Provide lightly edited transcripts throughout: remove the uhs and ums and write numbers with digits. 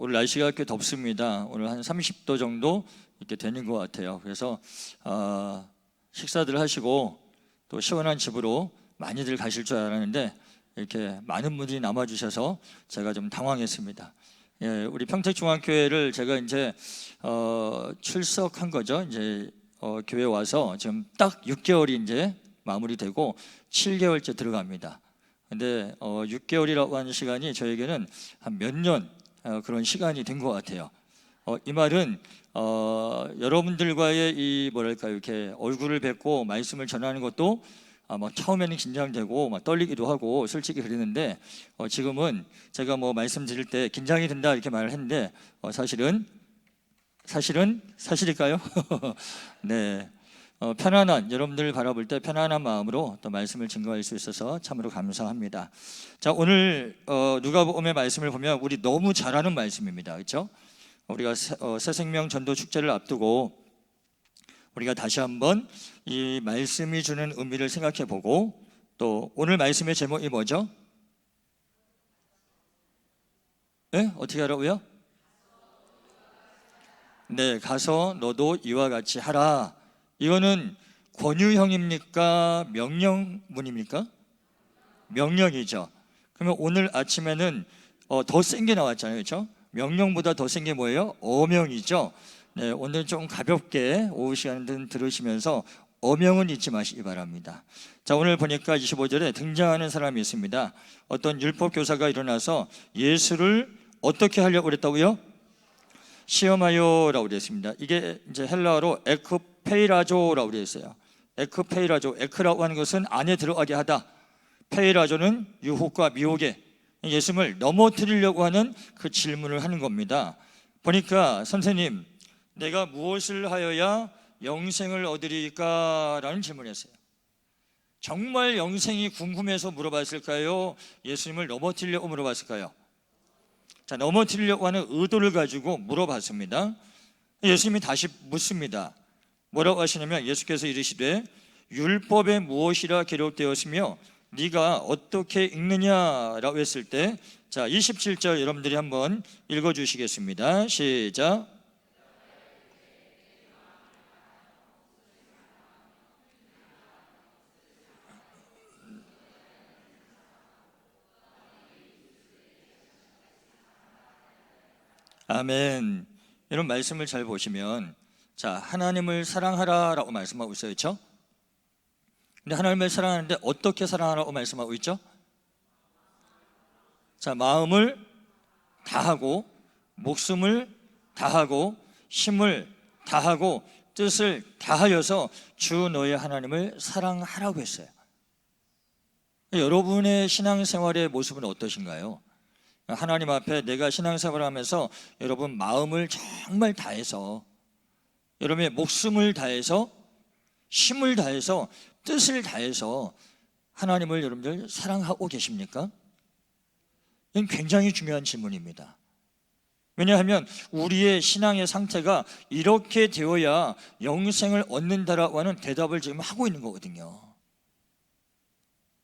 오늘 날씨가 꽤 덥습니다. 오늘 한 30도 정도 이렇게 되는 것 같아요. 그래서 식사들 하시고 또 시원한 집으로 많이들 가실 줄 알았는데 이렇게 많은 분들이 남아주셔서 제가 좀 당황했습니다. 예, 우리 평택중앙교회를 제가 이제 출석한 거죠. 이제 교회 와서 지금 딱 6개월이 이제 마무리되고 7개월째 들어갑니다. 근데 6개월이라고 하는 시간이 저에게는 한 몇 년 그런 시간이 된 것 같아요. 이 말은 여러분들과의 이 뭐랄까요, 이렇게 얼굴을 뵙고 말씀을 전하는 것도 막 처음에는 긴장되고 막 떨리기도 하고 솔직히 그랬는데 지금은 제가 뭐 말씀드릴 때 긴장이 된다 이렇게 말을 했는데 사실일까요? 네. 편안한, 여러분들을 바라볼 때 편안한 마음으로 또 말씀을 증거할 수 있어서 참으로 감사합니다. 자, 오늘 누가복음의 말씀을 보면 우리 너무 잘 아는 말씀입니다. 그렇죠? 우리가 새생명 전도 축제를 앞두고 우리가 다시 한번 이 말씀이 주는 의미를 생각해 보고 또 오늘 말씀의 제목이 뭐죠? 네? 어떻게 하라고요? 네, 가서 너도 이와 같이 하라. 이거는 권유형입니까? 명령문입니까? 명령이죠. 그러면 오늘 아침에는 더 센 게 나왔잖아요. 그렇죠? 명령보다 더 센 게 뭐예요? 어명이죠. 네, 오늘 좀 가볍게 오후 시간은 들으시면서 어명은 잊지 마시기 바랍니다. 자, 오늘 보니까 25절에 등장하는 사람이 있습니다. 어떤 율법 교사가 일어나서 예수를 어떻게 하려고 그랬다고요? 시험하여라고 그랬습니다. 이게 이제 헬라어로 에크페이라조라고 그랬어요. 에크페이라조, 에크라고 하는 것은 안에 들어가게 하다. 페이라조는 유혹과 미혹에 예수님을 넘어뜨리려고 하는 그 질문을 하는 겁니다. 보니까 선생님, 내가 무엇을 하여야 영생을 얻으리까? 라는 질문을 했어요. 정말 영생이 궁금해서 물어봤을까요? 예수님을 넘어뜨리려고 물어봤을까요? 자, 넘어뜨리려고 하는 의도를 가지고 물어봤습니다. 예수님이 다시 묻습니다. 뭐라고 하시냐면 예수께서 이르시되 율법에 무엇이라 기록되었으며 네가 어떻게 읽느냐라고 했을 때, 자, 27절 여러분들이 한번 읽어주시겠습니다. 시작. 아멘. 이런 말씀을 잘 보시면, 자, 하나님을 사랑하라라고 말씀하고 있어요. 그렇죠? 근데 하나님을 사랑하는데 어떻게 사랑하라고 말씀하고 있죠? 자, 마음을 다하고 목숨을 다하고 힘을 다하고 뜻을 다하여서 주 너의 하나님을 사랑하라고 했어요. 여러분의 신앙생활의 모습은 어떠신가요? 하나님 앞에 내가 신앙생활을 하면서 여러분 마음을 정말 다해서, 여러분의 목숨을 다해서, 힘을 다해서, 뜻을 다해서 하나님을 여러분들 사랑하고 계십니까? 이건 굉장히 중요한 질문입니다. 왜냐하면 우리의 신앙의 상태가 이렇게 되어야 영생을 얻는다라고 하는 대답을 지금 하고 있는 거거든요.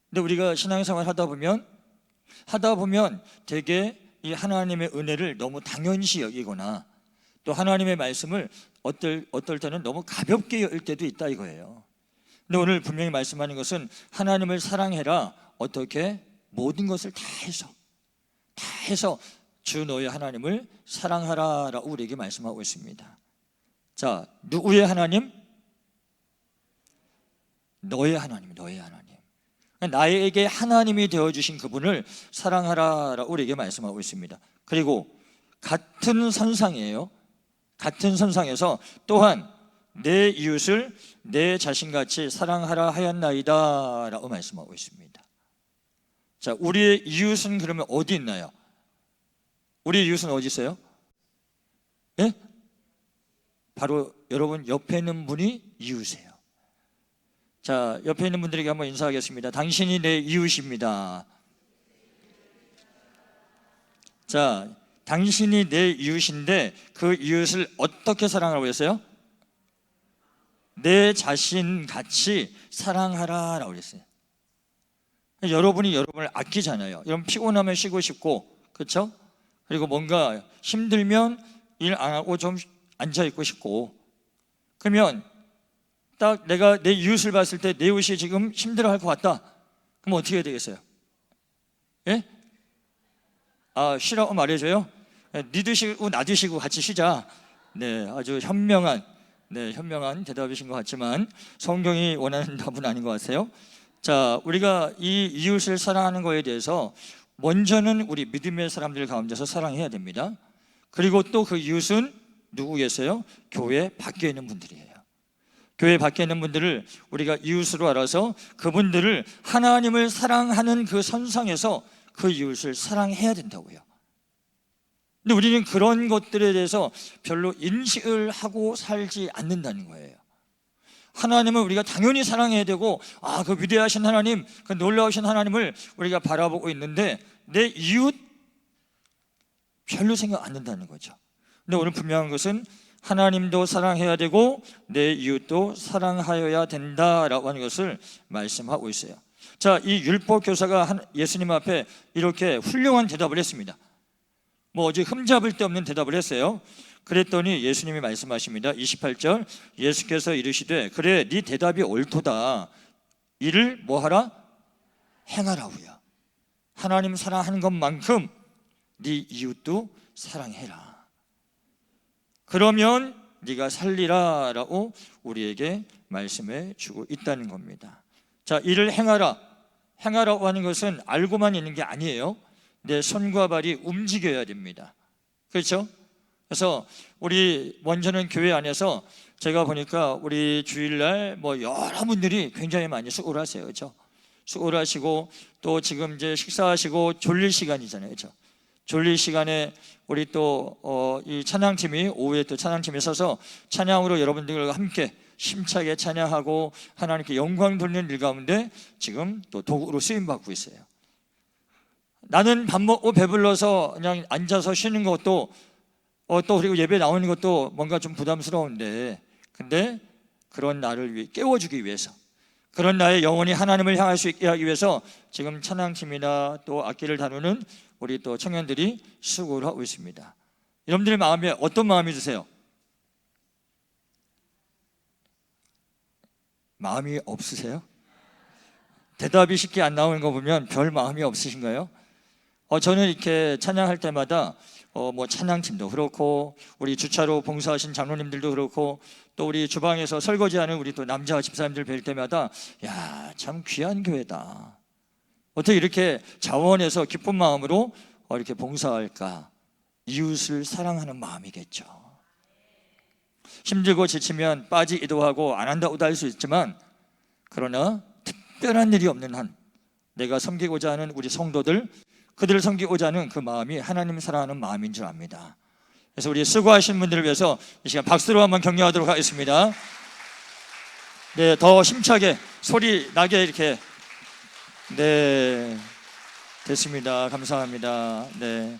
근데 우리가 신앙생활 하다 보면 되게 이 하나님의 은혜를 너무 당연시 여기거나 또 하나님의 말씀을 어떨 때는 너무 가볍게 여길 때도 있다 이거예요. 근데 오늘 분명히 말씀하는 것은 하나님을 사랑해라. 어떻게? 모든 것을 다 해서 주 너의 하나님을 사랑하라라고 우리에게 말씀하고 있습니다. 자, 누구의 하나님? 너의 하나님, 너의 하나님. 나에게 하나님이 되어주신 그분을 사랑하라라고 우리에게 말씀하고 있습니다. 그리고 같은 선상이에요. 같은 선상에서 또한 내 이웃을 내 자신같이 사랑하라 하였나이다 라고 말씀하고 있습니다. 자, 우리의 이웃은 그러면 어디 있나요? 우리의 이웃은 어디 있어요? 예? 바로 여러분 옆에 있는 분이 이웃이에요. 자, 옆에 있는 분들에게 한번 인사하겠습니다. 당신이 내 이웃입니다. 자, 당신이 내 이웃인데 그 이웃을 어떻게 사랑하라고 했어요? 내 자신같이 사랑하라라고 했어요. 여러분이 여러분을 아끼잖아요. 여러분 피곤하면 쉬고 싶고, 그렇죠? 그리고 뭔가 힘들면 일 안 하고 좀 앉아있고 싶고, 그러면 딱 내가 내 이웃을 봤을 때 내 이웃이 지금 힘들어할 것 같다. 그럼 어떻게 해야 되겠어요? 예? 쉬라고 말해줘요? 니 드시고 나 드시고 같이 쉬자. 네, 아주 현명한 대답이신 것 같지만 성경이 원하는 답은 아닌 것 같아요. 자, 우리가 이 이웃을 사랑하는 거에 대해서 먼저는 우리 믿음의 사람들 가운데서 사랑해야 됩니다. 그리고 또 그 이웃은 누구겠어요? 교회 밖에 있는 분들이에요. 교회 밖에 있는 분들을 우리가 이웃으로 알아서 그분들을 하나님을 사랑하는 그 선상에서 그 이웃을 사랑해야 된다고요. 근데 우리는 그런 것들에 대해서 별로 인식을 하고 살지 않는다는 거예요. 하나님을 우리가 당연히 사랑해야 되고, 그 위대하신 하나님, 그 놀라우신 하나님을 우리가 바라보고 있는데 내 이웃 별로 생각 안 한다는 거죠. 근데 오늘 분명한 것은 하나님도 사랑해야 되고 내 이웃도 사랑하여야 된다라고 하는 것을 말씀하고 있어요. 자, 이 율법 교사가 예수님 앞에 이렇게 훌륭한 대답을 했습니다. 어제 흠잡을 데 없는 대답을 했어요. 그랬더니 예수님이 말씀하십니다. 28절, 예수께서 이르시되 그래 네 대답이 옳도다. 이를 뭐하라? 행하라고요. 하나님 사랑하는 것만큼 네 이웃도 사랑해라. 그러면 네가 살리라 라고 우리에게 말씀해 주고 있다는 겁니다. 자, 이를 행하라고 하는 것은 알고만 있는 게 아니에요. 내 손과 발이 움직여야 됩니다. 그렇죠? 그래서 우리 먼저는 교회 안에서 제가 보니까 우리 주일날 여러분들이 굉장히 많이 수고를 하세요. 그렇죠? 수고를 하시고 또 지금 이제 식사하시고 졸릴 시간이잖아요. 그렇죠? 졸릴 시간에 우리 또 이 찬양팀이 오후에 또 찬양팀에 서서 찬양으로 여러분들과 함께 힘차게 찬양하고 하나님께 영광 돌리는 일 가운데 지금 또 도구로 쓰임 받고 있어요. 나는 밥 먹고 배불러서 그냥 앉아서 쉬는 것도 또 그리고 예배 나오는 것도 뭔가 좀 부담스러운데, 근데 그런 나를 깨워주기 위해서, 그런 나의 영혼이 하나님을 향할 수 있게 하기 위해서 지금 찬양팀이나 또 악기를 다루는 우리 또 청년들이 수고를 하고 있습니다. 여러분들의 마음에 어떤 마음이 드세요? 마음이 없으세요? 대답이 쉽게 안 나오는 거 보면 별 마음이 없으신가요? 저는 이렇게 찬양할 때마다 찬양팀도 그렇고 우리 주차로 봉사하신 장로님들도 그렇고 또 우리 주방에서 설거지하는 우리 또 남자 집사님들 뵐 때마다 참 귀한 교회다. 어떻게 이렇게 자원해서 기쁜 마음으로 이렇게 봉사할까? 이웃을 사랑하는 마음이겠죠. 힘들고 지치면 빠지기도 하고 안 한다고도 할 수 있지만, 그러나 특별한 일이 없는 한 내가 섬기고자 하는 우리 성도들, 그들을 섬기고자 하는 그 마음이 하나님 사랑하는 마음인 줄 압니다. 그래서 우리 수고하신 분들을 위해서 이 시간 박수로 한번 격려하도록 하겠습니다. 네, 더 힘차게 소리 나게 이렇게. 네, 됐습니다. 감사합니다. 네,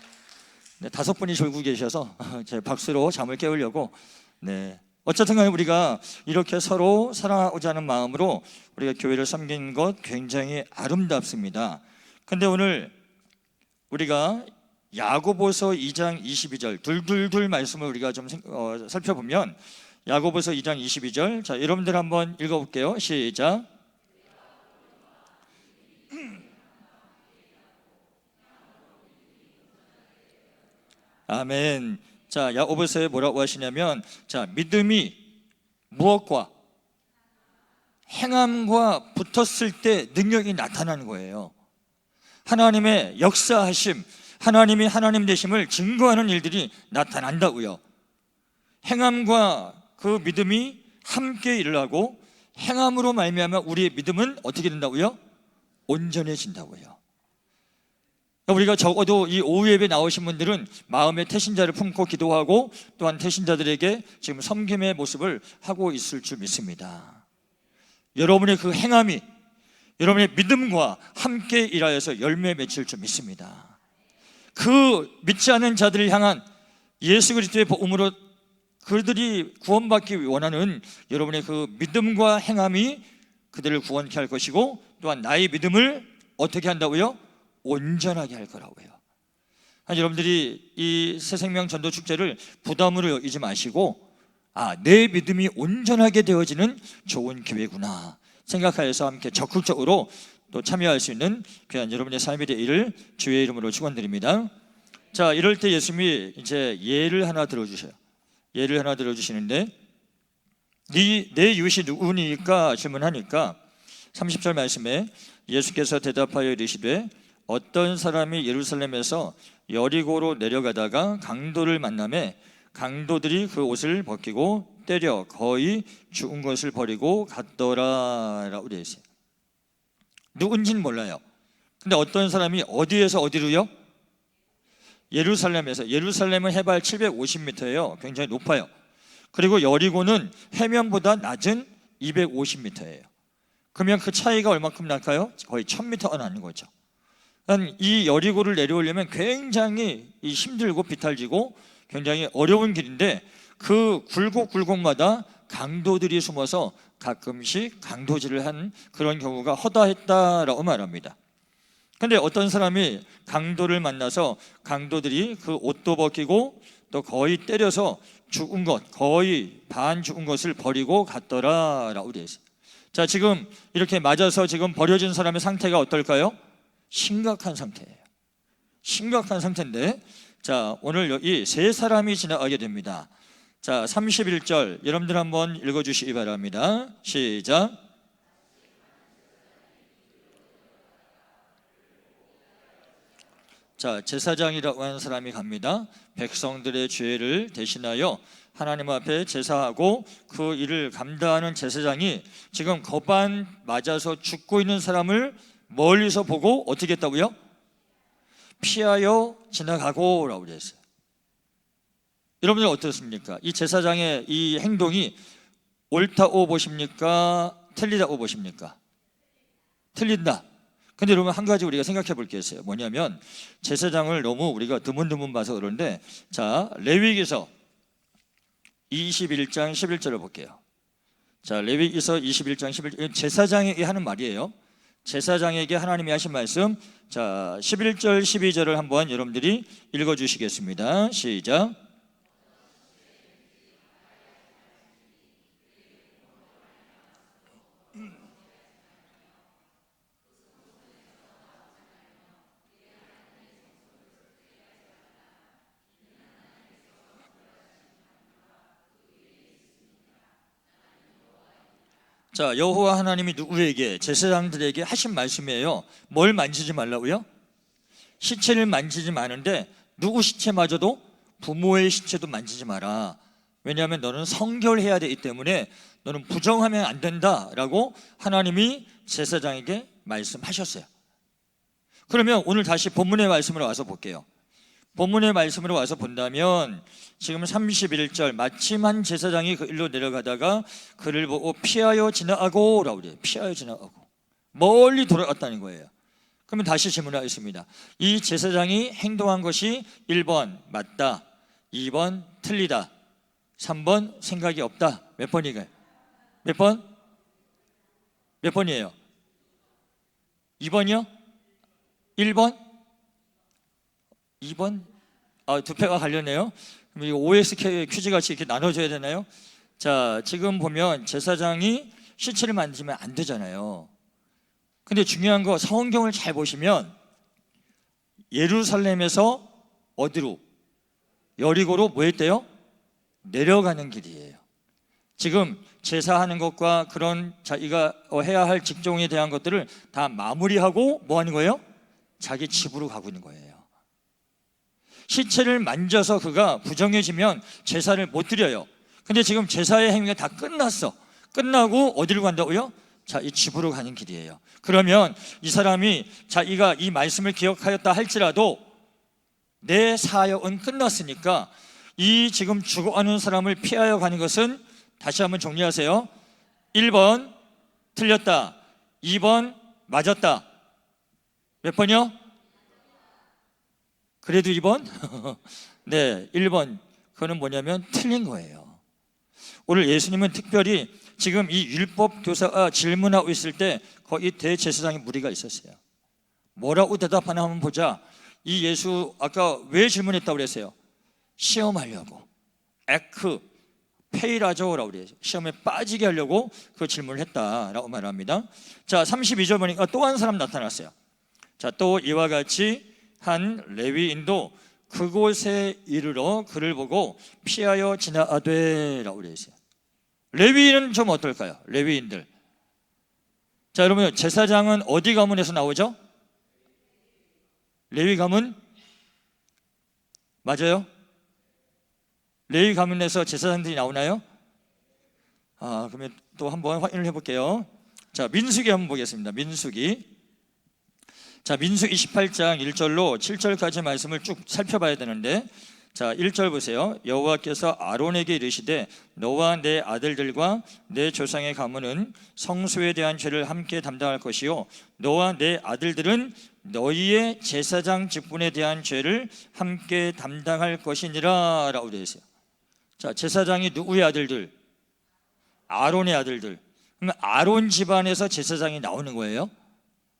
5분이 졸고 계셔서 제 박수로 잠을 깨우려고. 네, 어쨌든 간에 우리가 이렇게 서로 사랑하고자 하는 마음으로 우리가 교회를 섬기는 것 굉장히 아름답습니다. 근데 오늘 우리가 야고보서 2장 22절 둘둘둘 말씀을 우리가 좀 살펴보면, 야고보서 2장 22절, 자, 여러분들 한번 읽어볼게요. 시작. 아멘. 자, 야고보서에 뭐라고 하시냐면, 자, 믿음이 무엇과 행함과 붙었을 때 능력이 나타나는 거예요. 하나님의 역사하심, 하나님이 하나님 되심을 증거하는 일들이 나타난다고요. 행함과 그 믿음이 함께 일을 하고 행함으로 말미암아 우리의 믿음은 어떻게 된다고요? 온전해진다고요. 우리가 적어도 이 오후 예배 나오신 분들은 마음의 태신자를 품고 기도하고 또한 태신자들에게 지금 섬김의 모습을 하고 있을 줄 믿습니다. 여러분의 그 행함이 여러분의 믿음과 함께 일하여서 열매 맺힐 줄 믿습니다. 그 믿지 않는 자들을 향한 예수 그리스도의 복음으로 그들이 구원받기 원하는 여러분의 그 믿음과 행함이 그들을 구원케 할 것이고, 또한 나의 믿음을 어떻게 한다고요? 온전하게 할 거라고요. 여러분들이 이 새생명 전도 축제를 부담으로 여기지 마시고 내 믿음이 온전하게 되어지는 좋은 기회구나 생각하여서 함께 적극적으로 또 참여할 수 있는 귀한 여러분의 삶이 되기를 주의 이름으로 축원드립니다. 자, 이럴 때 예수님이 이제 예를 하나 들어주셔요. 예를 하나 들어주시는데 내 이웃이 누구니까 질문하니까 30절 말씀에 예수께서 대답하여 이르시되 어떤 사람이 예루살렘에서 여리고로 내려가다가 강도를 만나매 강도들이 그 옷을 벗기고 때려 거의 죽은 것을 버리고 갔더라 라고 되어 있어요. 누군지는 몰라요. 근데 어떤 사람이 어디에서 어디로요? 예루살렘에서. 예루살렘은 해발 750m예요. 굉장히 높아요. 그리고 여리고는 해면보다 낮은 250m예요. 그러면 그 차이가 얼마큼 날까요? 거의 1000m가 나는 거죠. 이 여리고를 내려오려면 굉장히 힘들고 비탈지고 굉장히 어려운 길인데 그 굴곡굴곡마다 강도들이 숨어서 가끔씩 강도질을 한 그런 경우가 허다했다라고 말합니다. 근데 어떤 사람이 강도를 만나서 강도들이 그 옷도 벗기고 또 거의 때려서 죽은 것, 거의 반 죽은 것을 버리고 갔더라라고 되어 있어요. 자, 지금 이렇게 맞아서 지금 버려진 사람의 상태가 어떨까요? 심각한 상태예요. 심각한 상태인데, 자, 오늘 여기 세 사람이 지나가게 됩니다. 자, 31절 여러분들 한번 읽어주시기 바랍니다. 시작. 자, 제사장이라고 하는 사람이 갑니다. 백성들의 죄를 대신하여 하나님 앞에 제사하고 그 일을 감당하는 제사장이 지금 거반 맞아서 죽고 있는 사람을 멀리서 보고 어떻게 했다고요? 피하여 지나가고 라고 그랬어요. 여러분들 어떻습니까? 이 제사장의 이 행동이 옳다고 보십니까? 틀리다고 보십니까? 틀린다. 근데 여러분 한 가지 우리가 생각해 볼 게 있어요. 뭐냐면 제사장을 너무 우리가 드문드문 봐서 그러는데, 자, 레위기서 21장 11절을 볼게요. 자, 레위기서 21장 11절, 제사장에게 하는 말이에요. 제사장에게 하나님이 하신 말씀. 자, 11절 12절을 한번 여러분들이 읽어주시겠습니다. 시작. 자, 여호와 하나님이 누구에게? 제사장들에게 하신 말씀이에요. 뭘 만지지 말라고요? 시체를 만지지 마는데 누구 시체마저도? 부모의 시체도 만지지 마라. 왜냐하면 너는 성결해야 되기 때문에 너는 부정하면 안 된다라고 하나님이 제사장에게 말씀하셨어요. 그러면 오늘 다시 본문의 말씀으로 와서 볼게요. 본문의 말씀으로 와서 본다면 지금 31절 마침 한 제사장이 그 일로 내려가다가 그를 보고 피하여 지나가고 라고 그래요. 피하여 지나가고 멀리 돌아갔다는 거예요. 그러면 다시 질문하겠습니다. 이 제사장이 행동한 것이 1번 맞다, 2번 틀리다, 3번 생각이 없다. 몇 번이가요? 몇 번? 몇 번이에요? 2번이요? 1번? 2번? 두 패가 갈렸네요. 그럼 이거 OS 퀴즈 같이 이렇게 나눠줘야 되나요? 자, 지금 보면 제사장이 시체를 만지면 안 되잖아요. 근데 중요한 거 성경을 잘 보시면 예루살렘에서 어디로? 여리고로 뭐 했대요? 내려가는 길이에요. 지금 제사하는 것과 그런 자기가 해야 할 직종에 대한 것들을 다 마무리하고 뭐 하는 거예요? 자기 집으로 가고 있는 거예요. 시체를 만져서 그가 부정해지면 제사를 못 드려요. 근데 지금 제사의 행위가 다 끝났어. 끝나고 어디로 간다고요? 자, 이 집으로 가는 길이에요. 그러면 이 사람이 자기가 이 말씀을 기억하였다 할지라도 내 사역은 끝났으니까 이 지금 죽어가는 사람을 피하여 가는 것은 다시 한번 정리하세요. 1번 틀렸다, 2번 맞았다. 몇 번이요? 그래도 2번? 네, 1번. 그거는 뭐냐면 틀린 거예요. 오늘 예수님은 특별히 지금 이 율법 교사가 질문하고 있을 때 거기 대제사장의 무리가 있었어요. 뭐라고 대답하나 한번 보자. 이 예수 아까 왜 질문했다고 그랬어요? 시험하려고. 에크 페이라죠라고 그래요. 시험에 빠지게 하려고 그 질문을 했다라고 말합니다. 자, 32절 보니까 또 한 사람 나타났어요. 자, 또 이와 같이 한 레위인도 그곳에 이르러 그를 보고 피하여 지나가되라고 그래 있어요. 레위인은 좀 어떨까요? 레위인들. 자, 여러분, 제사장은 어디 가문에서 나오죠? 레위 가문? 맞아요? 레위 가문에서 제사장들이 나오나요? 그러면 또 한번 확인을 해볼게요. 자, 민수기 한번 보겠습니다. 민수기. 자, 민수기 28장 1절로 7절까지 말씀을 쭉 살펴봐야 되는데, 자, 1절 보세요. 여호와께서 아론에게 이르시되 너와 내 아들들과 내 조상의 가문은 성소에 대한 죄를 함께 담당할 것이요 너와 내 아들들은 너희의 제사장 직분에 대한 죄를 함께 담당할 것이니라 라고 되어 있어요. 자, 제사장이 누구의 아들들? 아론의 아들들. 그러면 아론 집안에서 제사장이 나오는 거예요.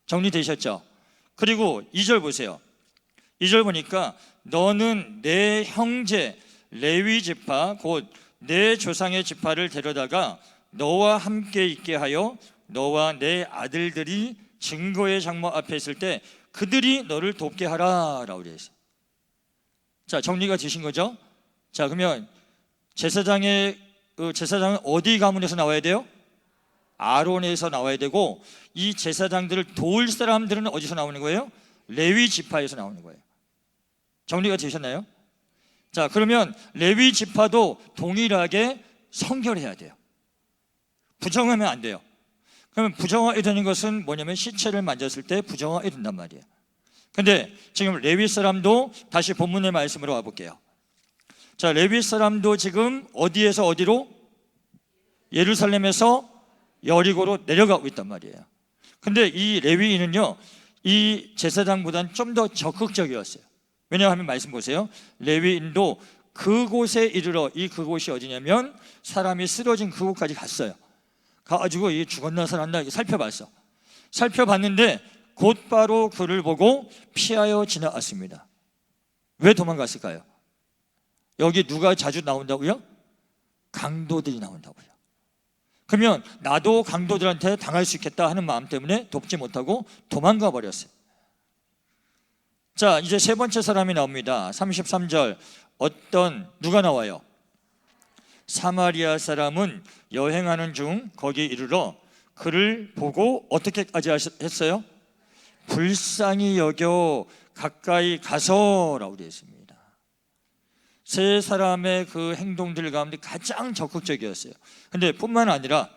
정리되셨죠? 그리고 2절 보세요. 2절 보니까 너는 내 형제 레위 지파 곧 내 조상의 지파를 데려다가 너와 함께 있게 하여 너와 내 아들들이 증거의 장막 앞에 있을 때 그들이 너를 돕게 하라 라고 그랬어요. 자, 정리가 되신 거죠? 자, 그러면 제사장은 어디 가문에서 나와야 돼요? 아론에서 나와야 되고, 이 제사장들을 도울 사람들은 어디서 나오는 거예요? 레위 지파에서 나오는 거예요. 정리가 되셨나요? 자, 그러면 레위 지파도 동일하게 성결해야 돼요. 부정하면 안 돼요. 그러면 부정하게 되는 것은 뭐냐면 시체를 만졌을 때 부정하게 된단 말이에요. 근데 지금 레위 사람도 다시 본문의 말씀으로 와볼게요. 자, 레위 사람도 지금 어디에서 어디로? 예루살렘에서 여리고로 내려가고 있단 말이에요. 근데 이 레위인은요, 이 제사장보다는 좀 더 적극적이었어요. 왜냐하면 말씀 보세요. 레위인도 그곳에 이르러, 이 그곳이 어디냐면 사람이 쓰러진 그곳까지 갔어요. 가가지고 이 죽었나 살았나 살펴봤어. 살펴봤는데 곧바로 그를 보고 피하여 지나갔습니다. 왜 도망갔을까요? 여기 누가 자주 나온다고요? 강도들이 나온다고요. 그러면 나도 강도들한테 당할 수 있겠다 하는 마음 때문에 돕지 못하고 도망가 버렸어요. 자, 이제 세 번째 사람이 나옵니다. 33절. 누가 나와요? 사마리아 사람은 여행하는 중 거기 이르러 그를 보고 어떻게까지 했어요? 불쌍히 여겨 가까이 가서라고 되어 있습니다. 세 사람의 그 행동들 가운데 가장 적극적이었어요. 근데 뿐만 아니라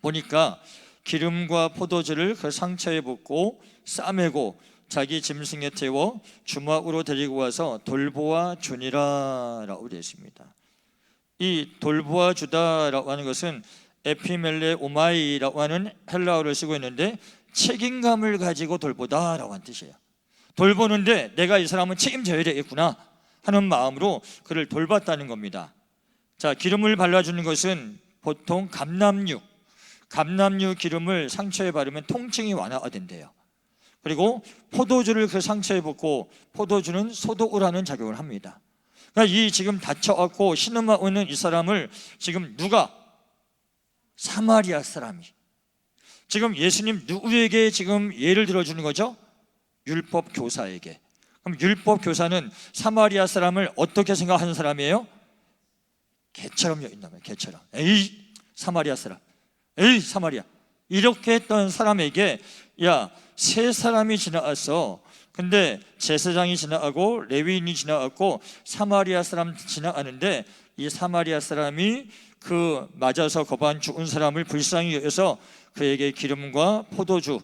보니까 기름과 포도주를 그 상처에 붓고 싸매고 자기 짐승에 태워 주막으로 데리고 와서 돌보아 주니라 라고 되어 있습니다. 이 돌보아 주다라고 하는 것은 에피멜레 오마이라고 하는 헬라어를 쓰고 있는데 책임감을 가지고 돌보다라고 하는 뜻이에요. 돌보는데 내가 이 사람은 책임져야 되겠구나 하는 마음으로 그를 돌봤다는 겁니다. 자, 기름을 발라주는 것은 보통 감람류 기름을 상처에 바르면 통증이 완화가 된대요. 그리고 포도주를 그 상처에 붓고, 포도주는 소독을 하는 작용을 합니다. 그러니까 이 지금 다쳐갖고 신음하고 있는 이 사람을 지금 누가? 사마리아 사람이. 지금 예수님 누구에게 지금 예를 들어주는 거죠? 율법 교사에게. 그럼 율법 교사는 사마리아 사람을 어떻게 생각하는 사람이에요? 개처럼 여긴다면 개처럼. 에이 사마리아 사람, 에이 사마리아, 이렇게 했던 사람에게 야, 세 사람이 지나갔어. 근데 제사장이 지나가고 레위인이 지나갔고 사마리아 사람 지나가는데 이 사마리아 사람이 그 맞아서 거반 죽은 사람을 불쌍히 여겨서 그에게 기름과 포도주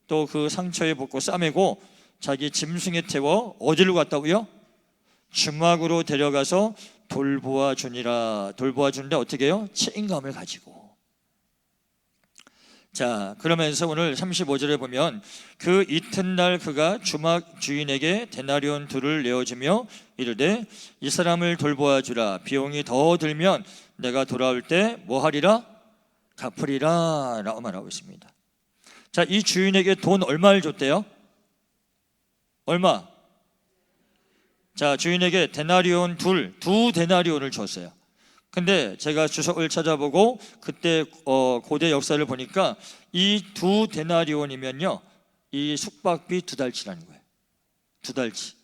또 그 상처에 붓고 싸매고 자기 짐승에 태워 어디로 갔다고요? 주막으로 데려가서 돌보아 주니라. 돌보아 주는데 어떻게 해요? 책임감을 가지고. 자, 그러면서 오늘 35절에 보면 그 이튿날 그가 주막 주인에게 데나리온 둘을 내어주며 이르되 이 사람을 돌보아 주라. 비용이 더 들면 내가 돌아올 때 뭐 하리라? 갚으리라 라고 말하고 있습니다. 자, 이 주인에게 돈 얼마를 줬대요? 얼마? 자, 주인에게 데나리온 두 데나리온을 줬어요. 근데 제가 주석을 찾아보고 그때 고대 역사를 보니까 이 두 데나리온이면요, 이 숙박비 2달치라는 거예요. 2달치.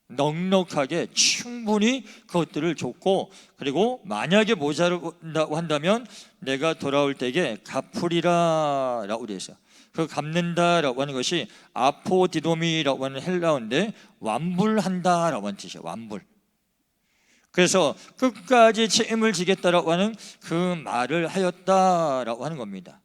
넉넉하게 충분히 그것들을 줬고, 그리고 만약에 모자란다고 한다면 내가 돌아올 때에 갚으리라 라고 되어 있어요. 그 갚는다라고 하는 것이 아포디도미라고 하는 헬라어인데 완불한다라고 하는 뜻이에요. 완불. 그래서 끝까지 책임을 지겠다라고 하는 그 말을 하였다라고 하는 겁니다.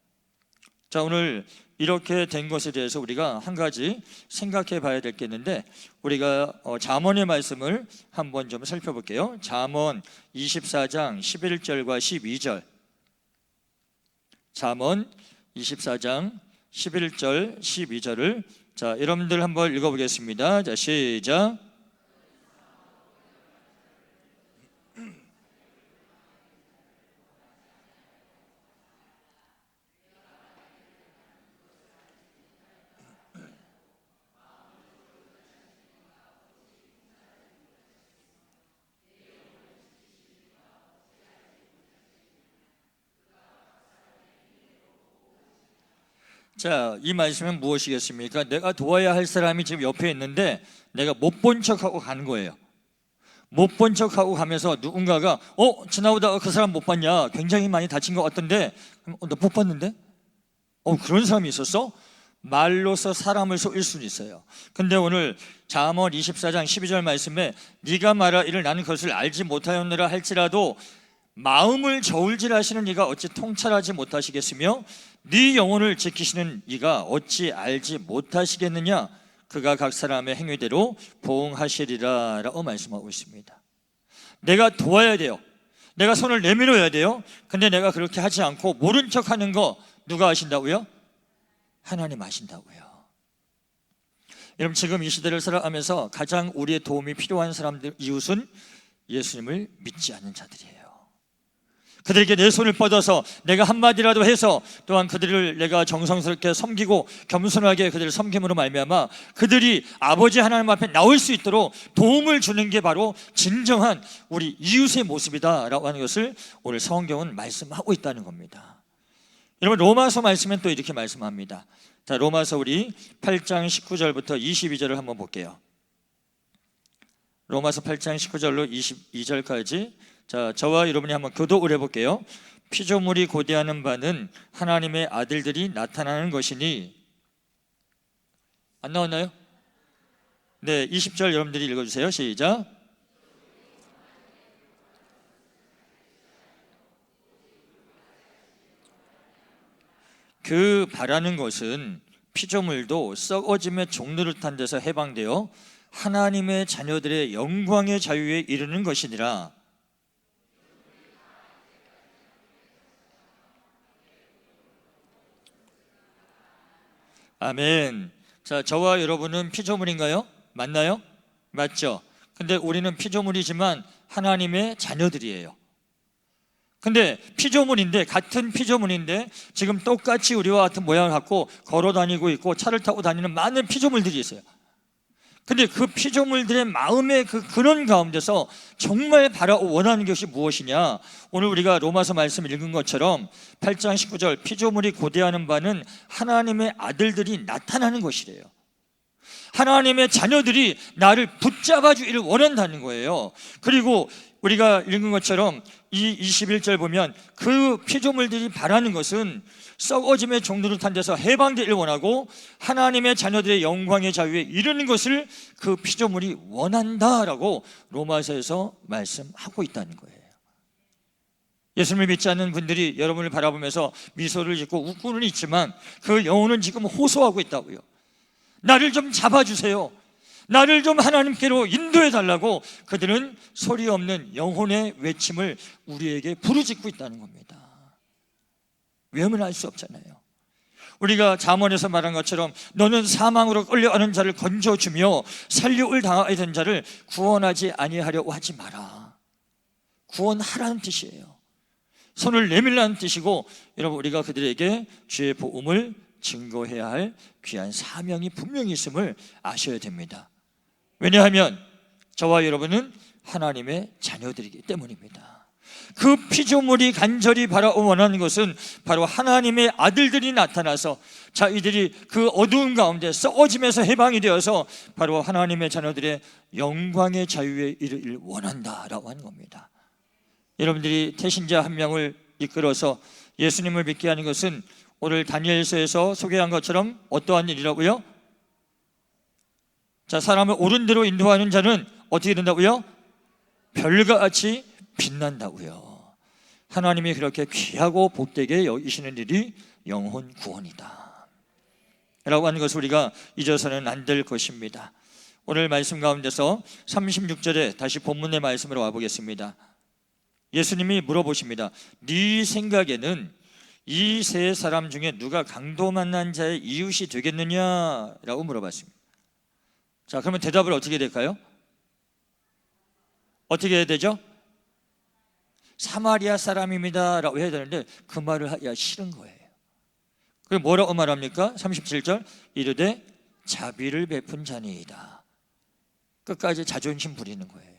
자, 오늘 이렇게 된 것에 대해서 우리가 한 가지 생각해 봐야 될 게 있는데, 우리가 잠언의 말씀을 한번 좀 살펴볼게요. 잠언 24장 11절과 12절. 잠언 24장 11절 12절을 자, 여러분들 한번 읽어보겠습니다. 자, 시작. 자, 이 말씀은 무엇이겠습니까? 내가 도와야 할 사람이 지금 옆에 있는데 내가 못 본 척하고 가는 거예요. 못 본 척하고 가면서 누군가가 지나오다가 그 사람 못 봤냐? 굉장히 많이 다친 것 같던데. 너 못 봤는데? 그런 사람이 있었어? 말로서 사람을 속일 수는 있어요. 근데 오늘 잠언 24장 12절 말씀에 네가 말하기를 나는 그것을 알지 못하였느라 할지라도 마음을 저울질하시는 이가 어찌 통찰하지 못하시겠으며 네 영혼을 지키시는 이가 어찌 알지 못하시겠느냐? 그가 각 사람의 행위대로 보응하시리라 라고 말씀하고 있습니다. 내가 도와야 돼요. 내가 손을 내밀어야 돼요. 근데 내가 그렇게 하지 않고 모른 척하는 거 누가 아신다고요? 하나님 아신다고요. 여러분, 지금 이 시대를 살아가면서 가장 우리의 도움이 필요한 사람들, 이웃은 예수님을 믿지 않는 자들이에요. 그들에게 내 손을 뻗어서 내가 한마디라도 해서 또한 그들을 내가 정성스럽게 섬기고 겸손하게 그들을 섬김으로 말미암아 그들이 아버지 하나님 앞에 나올 수 있도록 도움을 주는 게 바로 진정한 우리 이웃의 모습이다라고 하는 것을 오늘 성경은 말씀하고 있다는 겁니다. 여러분, 로마서 말씀은 또 이렇게 말씀합니다. 자, 로마서 우리 8장 19절부터 22절을 한번 볼게요. 로마서 8장 19절로 22절까지 자, 저와 여러분이 한번 교독을 해볼게요. 피조물이 고대하는 바는 하나님의 아들들이 나타나는 것이니. 안 나왔나요? 네, 20절 여러분들이 읽어주세요. 시작. 그 바라는 것은 피조물도 썩어짐의 종노릇한 데서 해방되어 하나님의 자녀들의 영광의 자유에 이르는 것이니라. 아멘. 자, 저와 여러분은 피조물인가요? 맞나요? 맞죠? 근데 우리는 피조물이지만 하나님의 자녀들이에요. 근데 피조물인데, 같은 피조물인데 지금 똑같이 우리와 같은 모양을 갖고 걸어 다니고 있고 차를 타고 다니는 많은 피조물들이 있어요. 근데 그 피조물들의 마음의 그 근원 가운데서 정말 바라고 원하는 것이 무엇이냐? 오늘 우리가 로마서 말씀 읽은 것처럼 8장 19절 피조물이 고대하는 바는 하나님의 아들들이 나타나는 것이래요. 하나님의 자녀들이 나를 붙잡아 주기를 원한다는 거예요. 그리고 우리가 읽은 것처럼 이 21절 보면 그 피조물들이 바라는 것은 썩어짐의 종노릇한 데서 해방되기를 원하고 하나님의 자녀들의 영광의 자유에 이르는 것을 그 피조물이 원한다라고 로마서에서 말씀하고 있다는 거예요. 예수님을 믿지 않는 분들이 여러분을 바라보면서 미소를 짓고 웃고는 있지만 그 영혼은 지금 호소하고 있다고요. 나를 좀 잡아주세요. 나를 좀 하나님께로 인도해 달라고 그들은 소리 없는 영혼의 외침을 우리에게 부르짖고 있다는 겁니다. 왜냐면 알 수 없잖아요. 우리가 잠언에서 말한 것처럼 너는 사망으로 끌려가는 자를 건져주며 살육을 당하게 된 자를 구원하지 아니하려고 하지 마라. 구원하라는 뜻이에요. 손을 내밀라는 뜻이고, 여러분, 우리가 그들에게 주의 복음을 증거해야 할 귀한 사명이 분명히 있음을 아셔야 됩니다. 왜냐하면 저와 여러분은 하나님의 자녀들이기 때문입니다. 그 피조물이 간절히 바라고 원하는 것은 바로 하나님의 아들들이 나타나서 자, 이들이 그 어두운 가운데 썩어짐에서 해방이 되어서 바로 하나님의 자녀들의 영광의 자유에 이르기를 원한다라고 하는 겁니다. 여러분들이 태신자 한 명을 이끌어서 예수님을 믿게 하는 것은 오늘 다니엘서에서 소개한 것처럼 어떠한 일이라고요? 자, 사람을 옳은 대로 인도하는 자는 어떻게 된다고요? 별과 같이 빛난다고요. 하나님이 그렇게 귀하고 복되게 여기시는 일이 영혼 구원이다 라고 하는 것을 우리가 잊어서는 안 될 것입니다. 오늘 말씀 가운데서 36절에 다시 본문의 말씀으로 와보겠습니다. 예수님이 물어보십니다. 네 생각에는 이 세 사람 중에 누가 강도 만난 자의 이웃이 되겠느냐라고 물어봤습니다. 자, 그러면 대답을 어떻게 될까요? 어떻게 해야 되죠? 사마리아 사람입니다 라고 해야 되는데 그 말을 하기가 싫은 거예요. 그리고 뭐라고 말합니까? 37절 이르되 자비를 베푼 자니이다. 끝까지 자존심 부리는 거예요.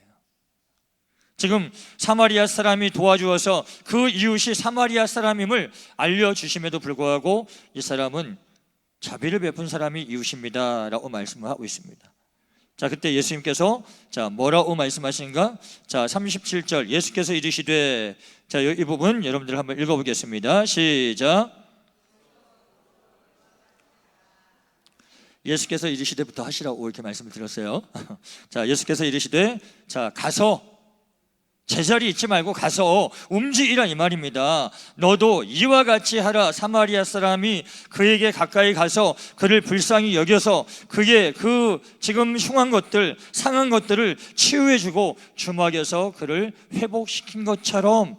지금 사마리아 사람이 도와주어서 그 이웃이 사마리아 사람임을 알려주심에도 불구하고 이 사람은 자비를 베푼 사람이 이웃입니다 라고 말씀을 하고 있습니다. 자, 그때 예수님께서 자, 뭐라고 말씀하시는가? 자, 37절 예수께서 이르시되, 자, 이 부분 여러분들 한번 읽어보겠습니다. 시작. 예수께서 이르시되부터 하시라고 이렇게 말씀을 드렸어요. 자, 예수께서 이르시되, 자, 가서 제자리 있지 말고 가서 움직이라 이 말입니다. 너도 이와 같이 하라. 사마리아 사람이 그에게 가까이 가서 그를 불쌍히 여겨서 그의 그 지금 흉한 것들, 상한 것들을 치유해주고 주먹여서 그를 회복시킨 것처럼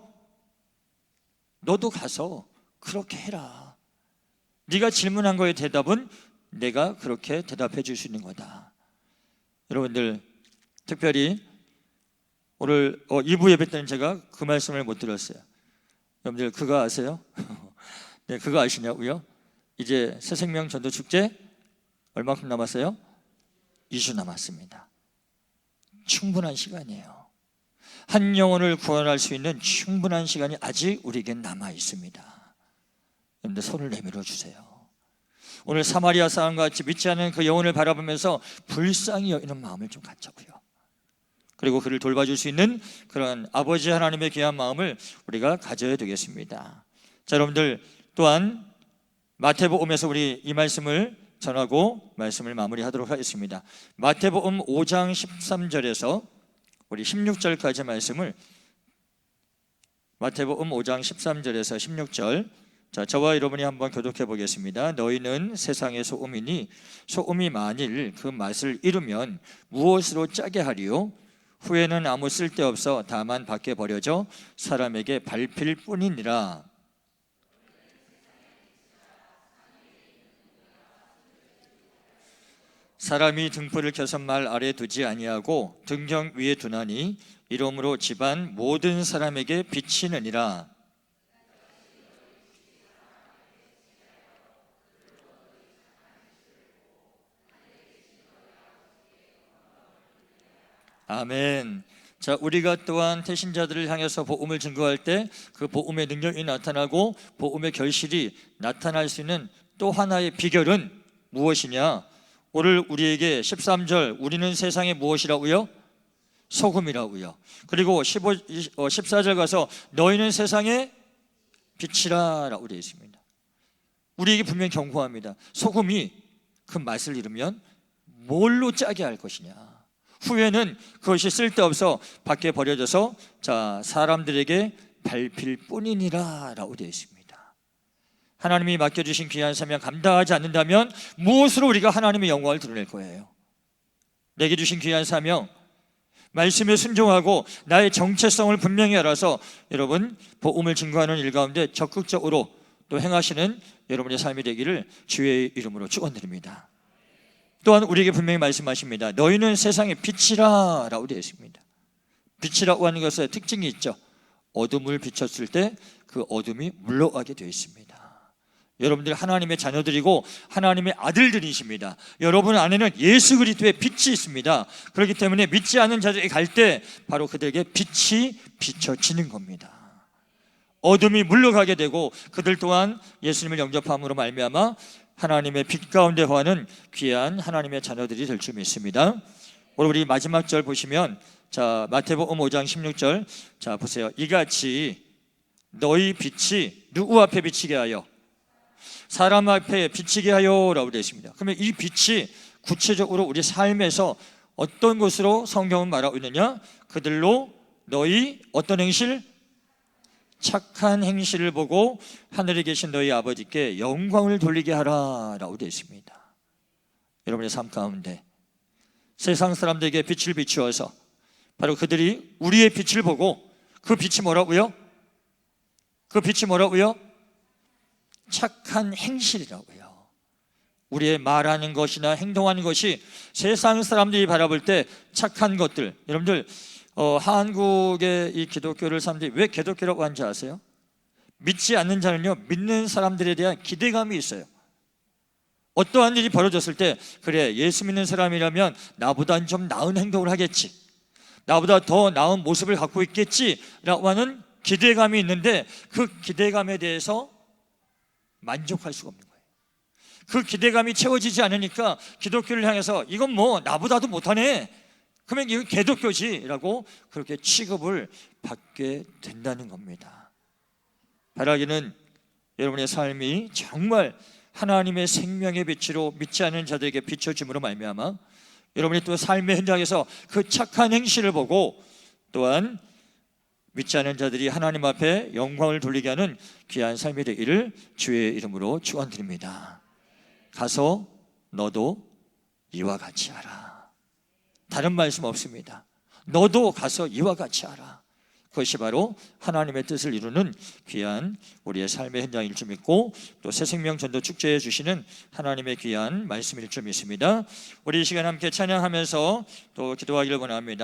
너도 가서 그렇게 해라. 네가 질문한 거에 대답은 내가 그렇게 대답해 줄 수 있는 거다. 여러분들 특별히 오늘 2부 예배 때는 제가 그 말씀을 못 드렸어요. 여러분들 그거 아세요? 네, 그거 아시냐고요? 이제 새생명 전도축제 얼마큼 남았어요? 2주 남았습니다. 충분한 시간이에요. 한 영혼을 구원할 수 있는 충분한 시간이 아직 우리에게 남아 있습니다. 여러분들 손을 내밀어 주세요. 오늘 사마리아 사람과 같이 믿지 않은 그 영혼을 바라보면서 불쌍히 여기는 마음을 좀 갖자고요. 그리고 그를 돌봐줄 수 있는 그런 아버지 하나님의 귀한 마음을 우리가 가져야 되겠습니다. 자, 여러분들 또한 마태복음에서 우리 이 말씀을 전하고 말씀을 마무리하도록 하겠습니다. 마태복음 5장 13절에서 우리 16절까지 말씀을 마태복음 5장 13절에서 16절 자, 저와 여러분이 한번 교독해 보겠습니다. 너희는 세상의 소금이니 소금이 만일 그 맛을 잃으면 무엇으로 짜게 하리요? 후에는 아무 쓸데없어 다만 밖에 버려져 사람에게 밟힐 뿐이니라. 사람이 등불을 켜서 말 아래 두지 아니하고 등경 위에 두나니 이러므로 집안 모든 사람에게 비치느니라. 아멘. 자, 우리가 또한 태신자들을 향해서 복음을 증거할 때 그 복음의 능력이 나타나고 복음의 결실이 나타날 수 있는 또 하나의 비결은 무엇이냐? 오늘 우리에게 13절 우리는 세상에 무엇이라고요? 소금이라고요. 그리고 14절 가서 너희는 세상에 빛이라 라고 되어 있습니다. 우리에게 분명히 경고합니다. 소금이 그 맛을 잃으면 뭘로 짜게 할 것이냐? 후에는 그것이 쓸데없어 밖에 버려져서 자, 사람들에게 밟힐 뿐이니라 라고 되어 있습니다. 하나님이 맡겨주신 귀한 사명 감당하지 않는다면 무엇으로 우리가 하나님의 영광을 드러낼 거예요? 내게 주신 귀한 사명 말씀에 순종하고 나의 정체성을 분명히 알아서 여러분 복음을 증거하는 일 가운데 적극적으로 또 행하시는 여러분의 삶이 되기를 주의 이름으로 축원드립니다. 또한 우리에게 분명히 말씀하십니다. 너희는 세상의 빛이라 라고 되어 있습니다. 빛이라고 하는 것의 특징이 있죠. 어둠을 비췄을 때 그 어둠이 물러가게 되어 있습니다. 여러분들 하나님의 자녀들이고 하나님의 아들들이십니다. 여러분 안에는 예수 그리스도의 빛이 있습니다. 그렇기 때문에 믿지 않는 자들이 갈 때 바로 그들에게 빛이 비춰지는 겁니다. 어둠이 물러가게 되고 그들 또한 예수님을 영접함으로 말미암아 하나님의 빛 가운데 거하는 귀한 하나님의 자녀들이 될 줄 믿습니다. 오늘 우리 마지막 절 보시면, 자, 마태복음 5장 16절, 자 보세요. 이같이 너희 빛이 누구 앞에 비치게 하여? 사람 앞에 비치게 하여 라고 되어 있습니다. 그러면 이 빛이 구체적으로 우리 삶에서 어떤 것으로 성경은 말하고 있느냐? 그들로 너희 어떤 행실? 착한 행실을 보고 하늘에 계신 너희 아버지께 영광을 돌리게 하라 라고 되어 있습니다. 여러분의 삶 가운데 세상 사람들에게 빛을 비추어서 바로 그들이 우리의 빛을 보고, 그 빛이 뭐라고요? 그 빛이 뭐라고요? 착한 행실이라고요. 우리의 말하는 것이나 행동하는 것이 세상 사람들이 바라볼 때 착한 것들, 여러분들 한국의 이 기독교를 사람들이 왜 기독교라고 하는지 아세요? 믿지 않는 자는요, 믿는 사람들에 대한 기대감이 있어요. 어떠한 일이 벌어졌을 때, 그래, 예수 믿는 사람이라면 나보다 좀 나은 행동을 하겠지, 나보다 더 나은 모습을 갖고 있겠지라고 하는 기대감이 있는데, 그 기대감에 대해서 만족할 수가 없는 거예요. 그 기대감이 채워지지 않으니까 기독교를 향해서 이건 뭐 나보다도 못하네, 그러면 이건 개독교지라고 그렇게 취급을 받게 된다는 겁니다. 바라기는 여러분의 삶이 정말 하나님의 생명의 빛으로 믿지 않는 자들에게 비춰짐으로 말미암아 여러분이 또 삶의 현장에서 그 착한 행실을 보고 또한 믿지 않는 자들이 하나님 앞에 영광을 돌리게 하는 귀한 삶이 되기를 주의 이름으로 축원드립니다. 가서 너도 이와 같이 하라. 다른 말씀 없습니다. 너도 가서 이와 같이 하라. 그것이 바로 하나님의 뜻을 이루는 귀한 우리의 삶의 현장일 줄 믿고, 또 새생명 전도 축제해 주시는 하나님의 귀한 말씀일 줄 믿습니다. 우리 이 시간 함께 찬양하면서 또 기도하기를 원합니다.